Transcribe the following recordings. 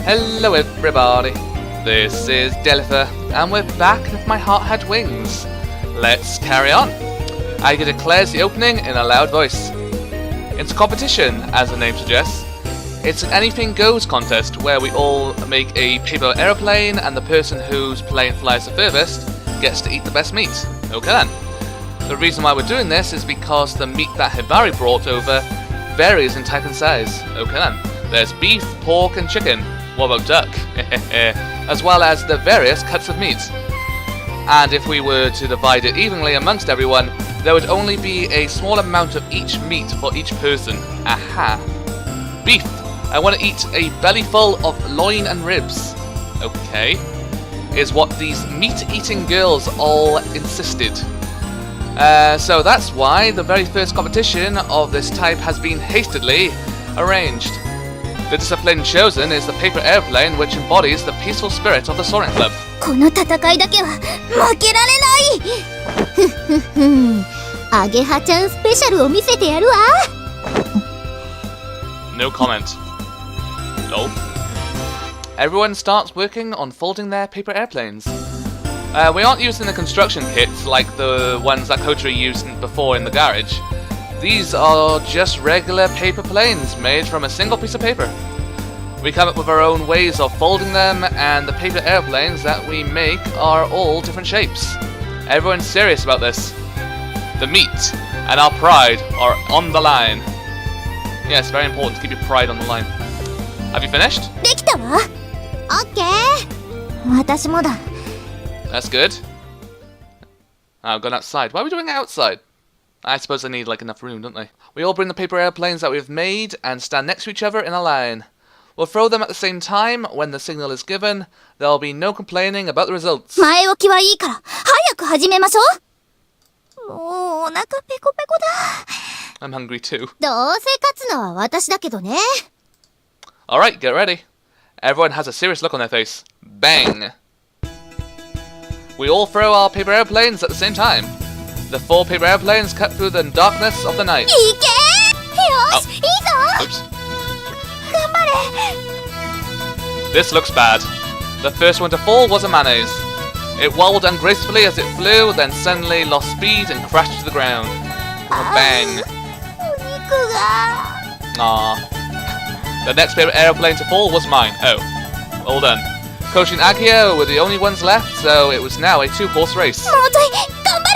Hello everybody, this is Delifer, and we're back with My Heart Had Wings. Let's carry on. Aga declares the opening in a loud voice. It's a competition, as the name suggests. It's an anything goes contest where we all make a paper aeroplane and the person whose plane flies the furthest gets to eat the best meat. Okay then. The reason why we're doing this is because the meat that Hibari brought over varies in type and size. Okay then. There's beef, pork and chicken. What about duck? As well as the various cuts of meat. And if we were to divide it evenly amongst everyone, there would only be a small amount of each meat for each person. Aha! Beef! I want to eat a belly full of loin and ribs. Okay. Is what these meat-eating girls all insisted. So that's why the very first competition of this type has been hastily arranged. The discipline chosen is the paper airplane, which embodies the peaceful spirit of the Soaring Club. この戦いだけは負けられない。アゲハちゃんスペシャルを見せてやるわ。No comment. No. Everyone starts working on folding their paper airplanes. We aren't using the construction kits like the ones that Kotari used before in the garage. These are just regular paper planes made from a single piece of paper. We come up with our own ways of folding them, and the paper airplanes that we make are all different shapes. Everyone's serious about this. The meat and our pride are on the line. Yes, very important to keep your pride on the line. Have you finished? できたわ。オッケー。私もだ。That's good. I've gone outside. Why are we doing it outside? I suppose they need like enough room, don't they? We all bring the paper airplanes that we've made and stand next to each other in a line. We'll throw them at the same time when the signal is given. There'll be no complaining about the results. 前置きはいいから早く始めましょう。もうお腹ペコペコだ。I'm hungry too. どうせ勝つのは私だけどね。Alright, get ready. Everyone has a serious look on their face. Bang! We all throw our paper airplanes at the same time. The 4 paper airplanes cut through the darkness of the night. いけ！よし、いいぞ！ Oops. 頑張れ！ This looks bad. The first one to fall was a mayonnaise. It wobbled ungracefully as it flew, then suddenly lost speed and crashed to the ground. With a bang. お肉が。Aww. The next paper airplane to fall was mine. Oh. All done. Koshi and Akio were the only ones left, so it was now a 2-horse race. もうちょい頑張れ！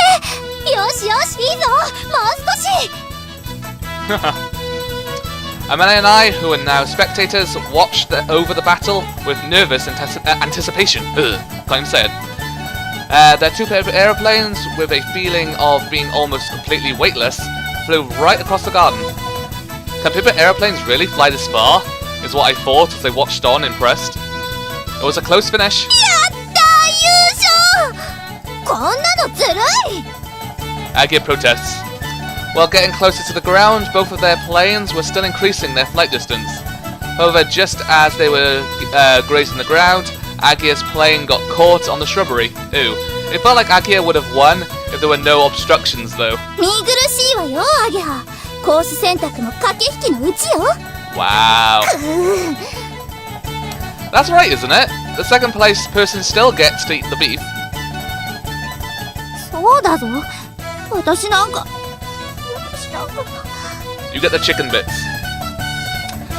よしよし、いいぞ！もう少し！ Amane and I, who are now spectators, watched over the battle with nervous anticipation. Ugh, can't even say it. Their 2 paper airplanes, with a feeling of being almost completely weightless, flew right across the garden. Can paper airplanes really fly this far? Is what I thought as I watched on, impressed. It was a close finish. やったー！優勝！こんなのずるい！ Agia protests. While getting closer to the ground, both of their planes were still increasing their flight distance. However, just as they were grazing the ground, Agia's plane got caught on the shrubbery. Ooh. It felt like Agia would have won if there were no obstructions, though. 見苦しいわよ、アゲハ。コース選択の駆け引きのうちよ。Wow. That's right, isn't it? The second place person still gets to eat the beef. そうだぞ。私なんか。You get the chicken bits.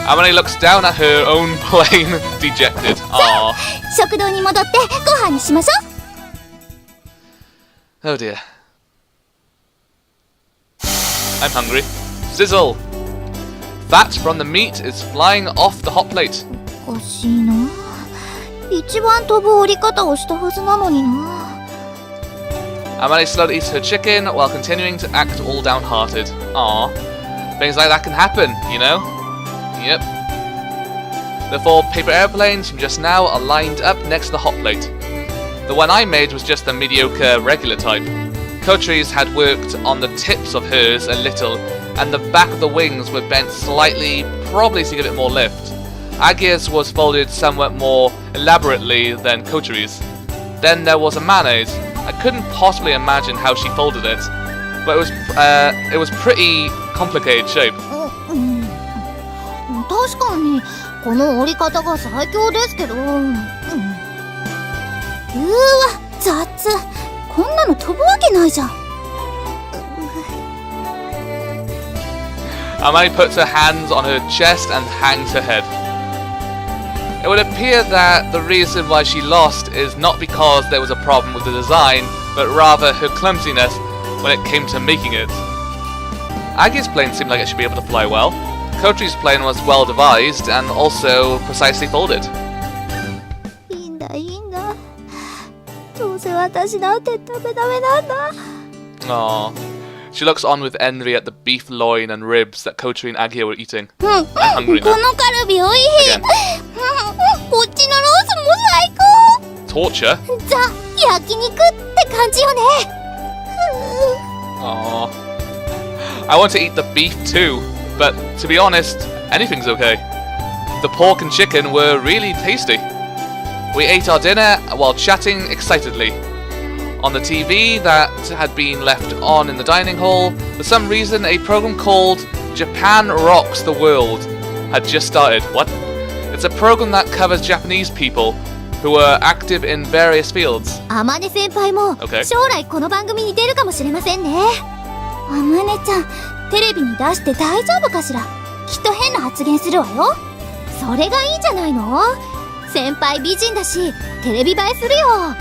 Amane looks down at her own plane, dejected. Aww. 食堂に戻ってご飯にしましょう。 Oh dear. I'm hungry. Sizzle! Fat from the meat is flying off the hot plate. おかしいな。一番飛ぶ折り方をしたはずなのにな。 Amane slowly eats her chicken while continuing to act all downhearted. Aww. Things like that can happen, you know? Yep. The 4 paper airplanes from just now are lined up next to the hot plate. The one I made was just the mediocre regular type. Kotari's had worked on the tips of hers a little, and the back of the wings were bent slightly, probably to give it more lift. Agia's was folded somewhat more elaborately than Kotari's. Then there was a mayonnaise. I couldn't possibly imagine how she folded it, but it was pretty complicated shape. 確かにこの折り方が最強ですけど。うわ、雑。こんなの飛ぶわけないじゃん。Amani puts her hands on her chest and hangs her head. It would appear that the reason why she lost is not because there was a problem with the design, but rather her clumsiness when it came to making it. Agi's plane seemed like it should be able to fly well. Kotri's plane was well devised and also precisely folded. いいんだ、いいんだ。どうせ私なんてダメなんだ。Aww. She looks on with envy at the beef loin and ribs that Kotri and Agia were eating. I'm hungry こ now. のカルビおいしい。 Again. こっちのロースも最高。 Torture? ザ焼肉って感じよね。Aww. I want to eat the beef too, but to be honest, anything's okay. The pork and chicken were really tasty. We ate our dinner while chatting excitedly. On the TV that had been left on in the dining hall, for some reason a program called Japan Rocks the World had just started. What? It's a program that covers Japanese people who are active in various fields. あまね先輩も Okay. 将来この番組に出るかもしれませんね。あまねちゃん、テレビに出して大丈夫かしら。きっと変な発言するわよ。それがいいんじゃないの？先輩美人だし、テレビ映えするよ。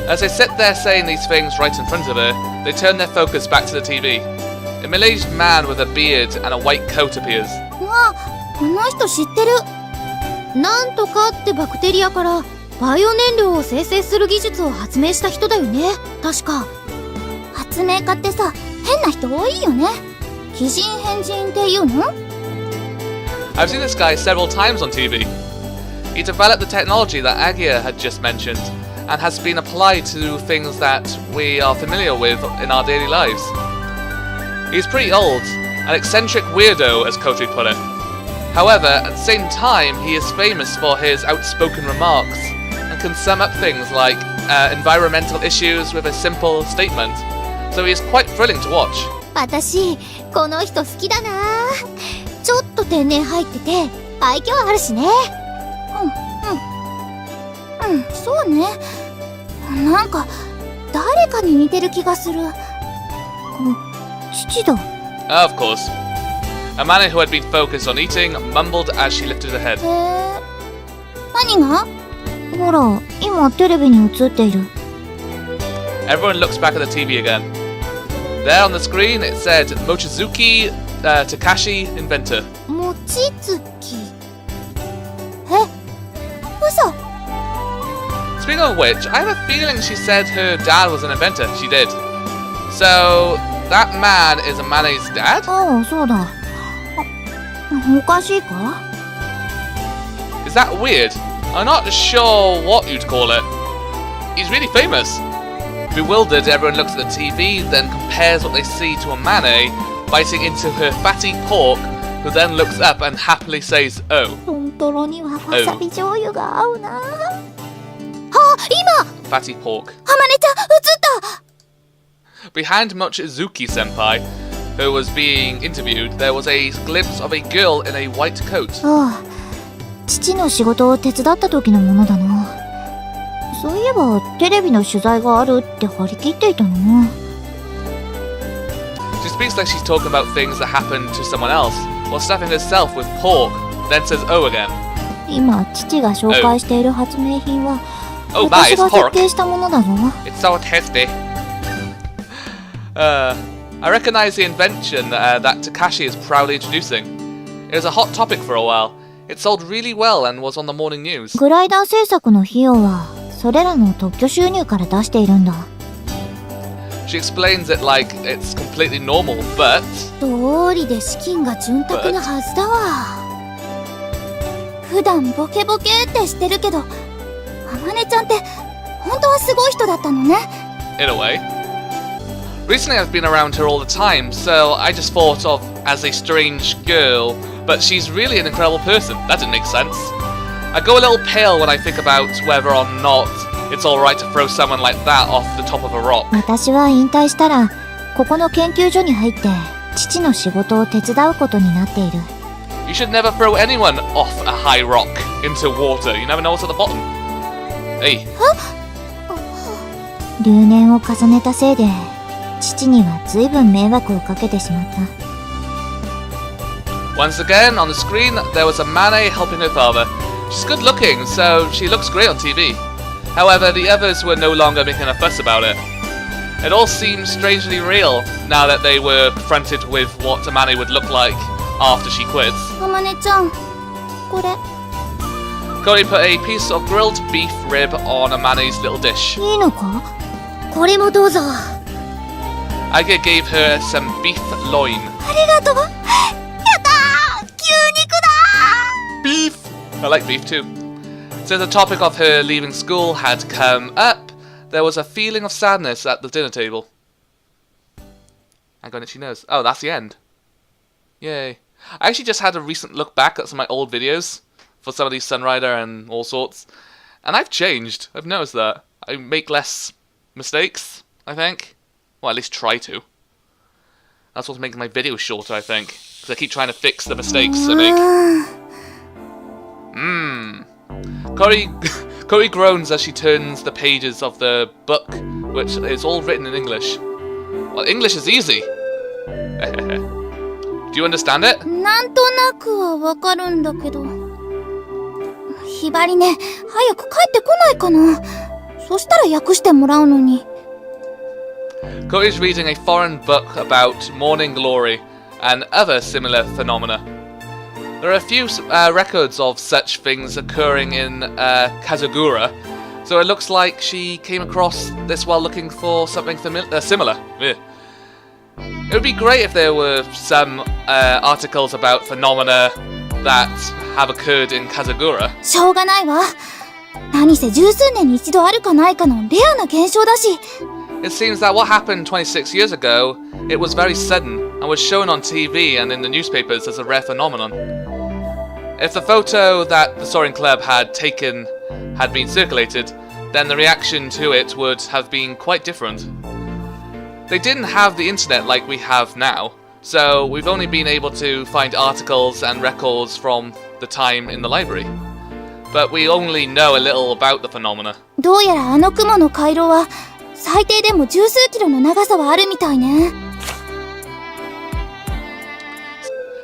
As they sit there saying these things right in front of her, they turn their focus back to the TV. A middle-aged man with a beard and a white coat appears. あ、この人知ってる。なんとかってバクテリアからバイオ燃料を生成する技術を発明した人だよね。確か。発明家ってさ、変な人多いよね。奇人変人っていうの？ I've seen this guy several times on TV. He developed the technology that Agia had just mentioned, and has been applied to things that we are familiar with in our daily lives. He's pretty old, an eccentric weirdo, as Kotri put it. However, at the same time, he is famous for his outspoken remarks, and can sum up things like environmental issues with a simple statement. So he is quite thrilling to watch. 私、この人好きだな。ちょっと天然入ってて、愛嬌あるしね。そうね。なんか、誰かに似てる気がする。父だ。Of course. A man who had been focused on eating mumbled as she lifted her head. 何が？ほら、今テレビに映っている。Everyone looks back at the TV again. There on the screen it said Mochizuki Takashi inventor. もちつき。嘘。Speaking of which, I have a feeling she said her dad was an inventor. She did. So, that man is Amane's dad? ああ、そうだ。おかしいか？ Is that weird? I'm not sure what you'd call it. He's really famous. Bewildered, everyone looks at the TV, then compares what they see to Amane biting into her fatty pork, who then looks up and happily says, "Oh." 豚トロにはわさび醤油が合うな。あ、今 Fatty pork. あまねちゃん、映った。 Behind Mochizuki senpai, who was being interviewed, there was a glimpse of a girl in a white coat. ああ、父の仕事を手伝った時のものだな。そういえばテレビの取材があるって張り切っていたな。 She speaks like she's talking about things that happened to someone else, while stuffing herself with pork, then says "oh" again. 今父が紹介している発明品は、 Oh, that 私 is が設 pork. 計したものだぞ。 It's so tasty. I recognize the invention that Takashi is proudly introducing. It was a hot topic for a while. It sold really well and was on the morning news. グライダー製作の費用はそれらの特許収入から出しているんだ。 She explains it like it's completely normal, but 道理で資金が潤沢なはずだわ。普段ボケボケってしてるけど、あまねちゃんって本当はすごい人だったのね。 in a way. Recently I've been around her all the time, so I just thought of as a strange girl, but she's really an incredible person. That didn't make sense. I go a little pale when I think about whether or not it's alright to throw someone like that off the top of a rock. 私は引退したらここの研究所に入って父の仕事を手伝うことになっている。You should never throw anyone off a high rock into water. You never know what's at the bottom. Hey. 留年を重ねたせいで父には随分迷惑をかけてしまった。 Once again, on the screen, there was a Mane helping her father. She's good looking, so she looks great on TV. However, the others were no longer making a fuss about it. It all seemed strangely real now that they were confronted with what Amane would look like after she quits. あまねちゃん、これ Cody put a piece of grilled beef rib on Amane's little dish. いいのか？これもどうぞ。 Aga gave her some beef loin. ありがとう。やったー！牛肉だー！ Beef! I like beef too. Since the topic of her leaving school had come up, there was a feeling of sadness at the dinner table. I got an itchy nose. Oh, that's the end. Yay. I actually just had a recent look back at some of my old videos for some of these Sunrider and all sorts. And I've changed. I've noticed that. I make less mistakes, I think. Well, at least try to. That's what's making my videos shorter, I think. Because I keep trying to fix the mistakes I make. Cory groans as she turns the pages of the book, which is all written in English. Well, English is easy. Do you understand it? なんとなくはわかるんだけど。ひばりね、早く帰ってこないかな。そしたら訳してもらうのに。Cory's reading a foreign book about morning glory and other similar phenomena. There are a few records of such things occurring in Kazagura, so it looks like she came across this while looking for something similar. Yeah. It would be great if there were some articles about phenomena that have occurred in Kazagura. しょうがないわ。何せ十数年に一度あるかないかのレアな現象だし。It seems that what happened 26 years ago, it was very sudden and was shown on TV and in the newspapers as a rare phenomenon. If the photo that the Soaring Club had taken had been circulated, then the reaction to it would have been quite different. They didn't have the internet like we have now, so we've only been able to find articles and records from the time in the library. But we only know a little about the phenomena. どうやらあの雲の回廊は最低でも十数キロの長さはあるみたいね。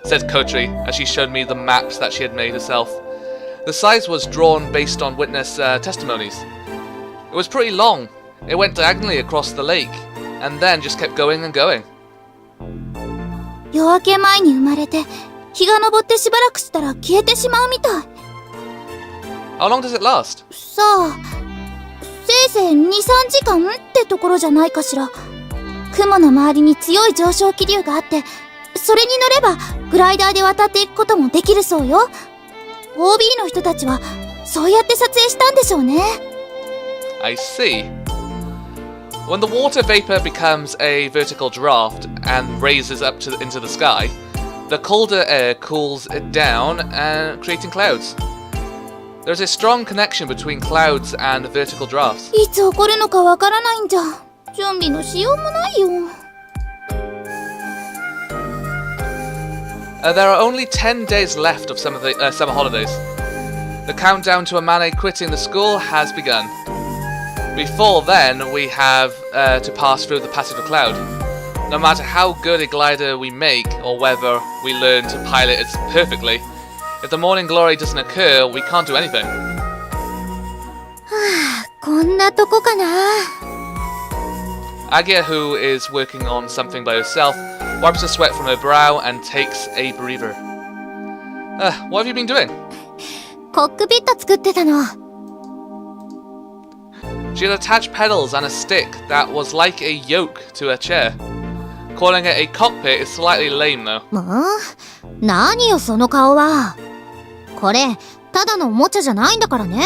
Said Kotri as she showed me the maps that she had made herself. The size was drawn based on witness testimonies. It was pretty long. It went diagonally across the lake, and then just kept going and going. 夜明け前に生まれて、日が昇ってしばらくしたら消えてしまうみたい。How long does it last? さあ、せいぜい2、3時間ってところじゃないかしら。雲の周りに強い上昇気流があって、それに乗ればグライダーで渡っていくこともできるそうよ。OB の人たちはそうやって撮影したんでしょうね。I see. When the water vapor becomes a vertical draft and raises up into the sky, the colder air cools it down and creating clouds. There's a strong connection between clouds and vertical drafts. いつ起こるのかわからないんじゃ。準備のしようもないよ。There are only 10 days left of summer holidays. The countdown to Amane quitting the school has begun. Before then, we have to pass through the passage of cloud. No matter how good a glider we make, or whether we learn to pilot it perfectly, if the morning glory doesn't occur, we can't do anything. こんなとこかな。Agia, who is working on something by herself, wipes the sweat from her brow and takes a breather. What have you been doing? コックピット作ってたの。She had attached pedals and a stick that was like a yoke to her chair. Calling it a cockpit is slightly lame though. 何よその顔は。これ、ただのおもちゃじゃないんだからね。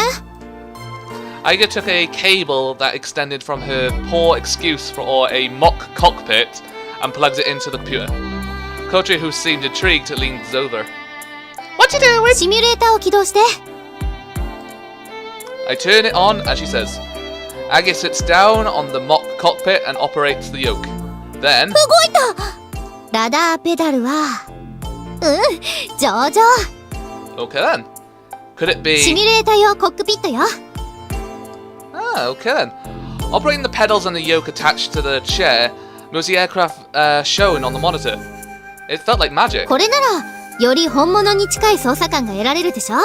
Aiga took a cable that extended from her poor excuse for a mock cockpit and plugs it into the computer. Kotri, who seemed intrigued, leans over. What you doing? シミュレーターを起動して。I turn it on as she says. Aggie sits down on the mock cockpit and operates the yoke. Then... 動いた！ラダーペダルは、上々。 Okay then. Could it be... シミュレーター用コックピットよ。Ah, okay then. Operating the pedals and the yoke attached to the chair moves the aircraft shown on the monitor. It felt like magic. これなら、より本物に近い操作感が得られるでしょ。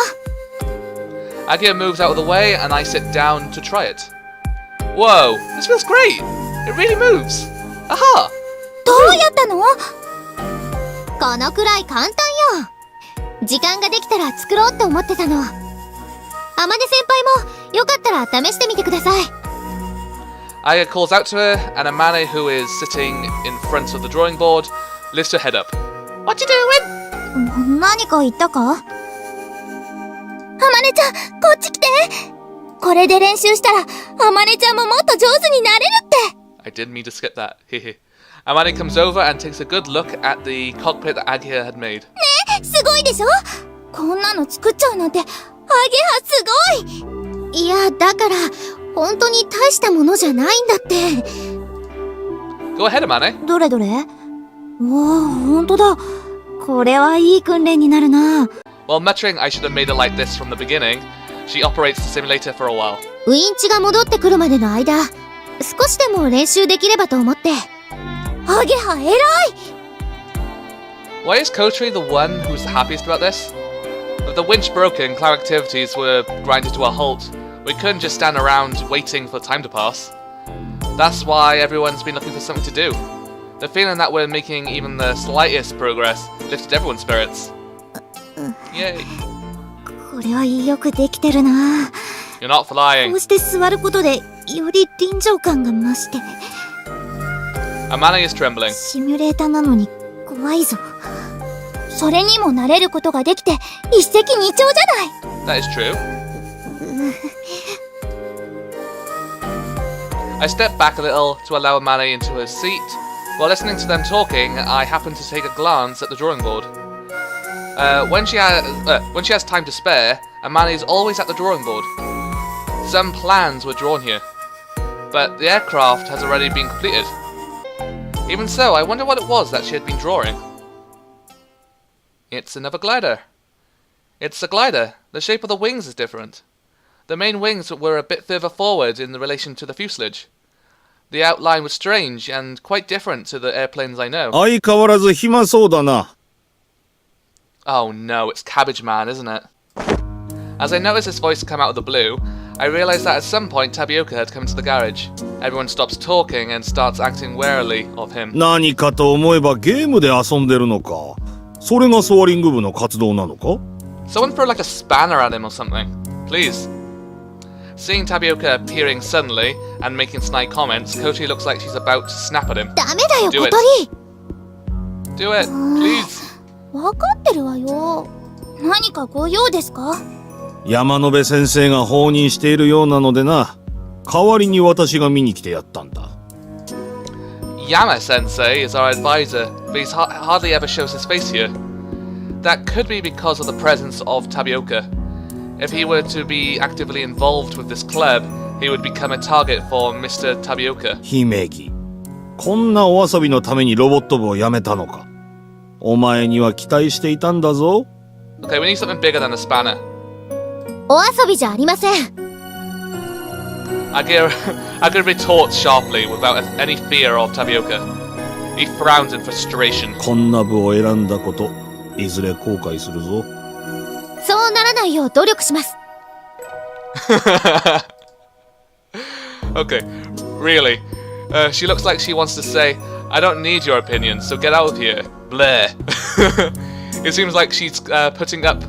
Agia moves out of the way and I sit down to try it. Whoa, this feels great! It really moves! Aha! どうやったの？このくらい簡単よ。時間ができたら作ろうって思ってたの。あまね先輩もよかったら試してみてください。Agia calls out to her and Amane, who is sitting in front of the drawing board, lifts her head up. What you doing? 何か言ったか？あまねちゃん、こっち来て。これで練習したら、あまねちゃんももっと上手になれるって。I didn't mean to skip that. Amane comes over and takes a good look at the cockpit that Agia had made. ねえ、すごいでしょ？こんなの作っちゃうなんて、アゲハすごい。いや、だから、本当に大したものじゃないんだって。Go ahead, Amane. どれどれ？わあ、ほんとだ。これはいい訓練になるな。While muttering I should have made it like this from the beginning, she operates the simulator for a while. ウインチが戻ってくるまでの間、少しでも練習できればと思って。アゲハ偉い！ Why is Kotri the one who's the happiest about this? With the winch broken, cloud activities were grinded to a halt. We couldn't just stand around waiting for time to pass. That's why everyone's been looking for something to do. The feeling that we're making even the slightest progress lifted everyone's spirits. Yay. これはよくできてるな。 You're not こ flying. うして座ることで、より臨場感が増して。Amane is trembling. シミュレーターなのに怖いぞ。それにも慣れることができて一石二鳥じゃない。 That is true. I step back a little to allow Amane into her seat. While listening to them talking, I happen to take a glance at the drawing board. When she has time to spare, Amane is always at the drawing board. Some plans were drawn here, but the aircraft has already been completed. Even so, I wonder what it was that she had been drawing. It's another glider. It's a glider. The shape of the wings is different. The main wings were a bit further forward in relation to the fuselage. The outline was strange and quite different to the airplanes I know. 相変わらず暇そうだな。 Oh no, it's Cabbage Man, isn't it? As I notice his voice come out of the blue, I realize that at some point Tapioca had come into the garage. Everyone stops talking and starts acting warily of him. 何かと思えばゲームで遊んでるのか。それがソアリング部の活動なのか？ Someone throw like a spanner at him or something, please. Seeing Tapioca appearing suddenly and making snide comments, Kochi looks like she's about to snap at him. ダメだよ、 Do 小 it. 鳥。 Do it, please. わかってるわよ。何かご用ですか？山野辺先生が放任しているようなのでな。代わりに私が見に来てやったんだ。Yama-sensei is our advisor, but he hardly ever shows his face here. That could be because of the presence of Tapioca. If he were to be actively involved with this club, he would become a target for Mr. Tapioca. 姫木、こんなお遊びのためにロボット部を辞めたのか。お前には期待していたんだぞ。Okay, we need something bigger than a spanner. お遊びじゃありません。Agira retorts sharply without any fear of Tapioca. He frowns in frustration. こんな部を選んだこと、いずれ後悔するぞ。そうならないよう努力します。Okay, really? She looks like she wants to say, I don't need your opinion, so get out of here. Bleh. It seems like she's putting up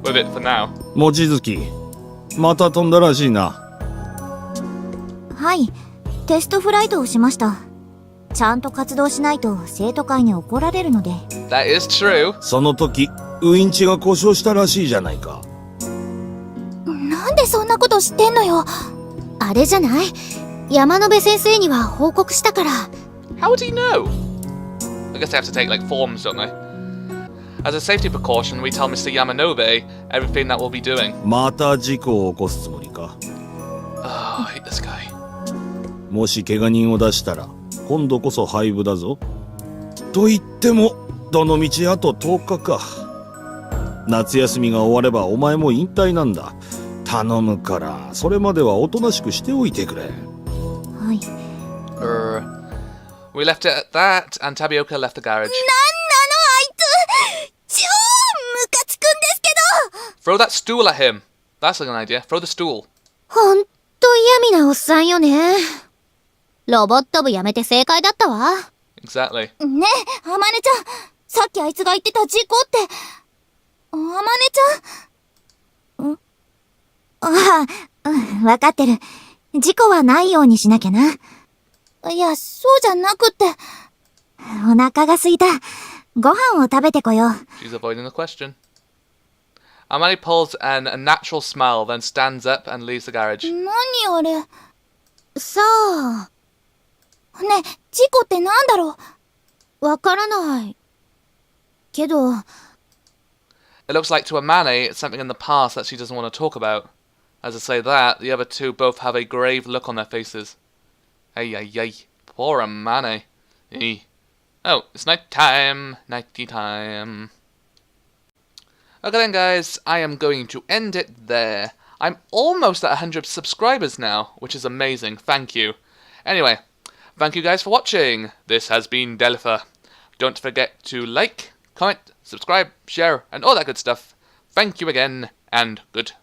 with it for now. 望月、また飛んだらしいな。はい、テストフライトをしました。ちゃんと活動しないと生徒会に怒られるので。That is true. その時、ウインチが故障したらしいじゃないか。なんでそんなこと知ってんのよ。あれじゃない？山野辺先生には報告したから。How would he know? I guess they have to take like forms, don't they? As a safety precaution, we tell Mr. Yamanobe everything that we'll be doing. また事故を起こすつもりか。Oh, I hate this guy. もし怪我人を出したら、今度こそ廃部だぞ。と言っても、どの道あと10日か。夏休みが終わればお前も引退なんだ。頼むから、それまではおとなしくしておいてくれ。はい。We left it at that, and Tapioca left the garage. なんなのあいつ、超ムカつくんですけど。 Throw that stool at him. That's a good idea. Throw the stool. ほんと嫌味なおっさんよね。ロボット部やめて正解だったわ。Exactly. ねえ、あまねちゃん。さっきあいつが言ってた事故って。あまねちゃん？ああ、わかってる。事故はないようにしなきゃな。いや、そうじゃなくって。お腹が空いた。ご飯を食べてこよう。 She's avoiding the question. Amani pulls a natural smile, then stands up and leaves the garage. 何あれ。さあ。ねえ、事故ってなんだろう。わからない。けど。It looks like to Amani it's something in the past that she doesn't want to talk about. As I say that, the other two both have a grave look on their faces. Ay, ay, ay. Poor Amani. Eey. Oh, it's night time. Nighty time. Okay then, guys. I am going to end it there. I'm almost at 100 subscribers now, which is amazing. Thank you. Anyway, thank you guys for watching. This has been Delifer. Don't forget to like, comment, subscribe, share, and all that good stuff. Thank you again, and goodbye.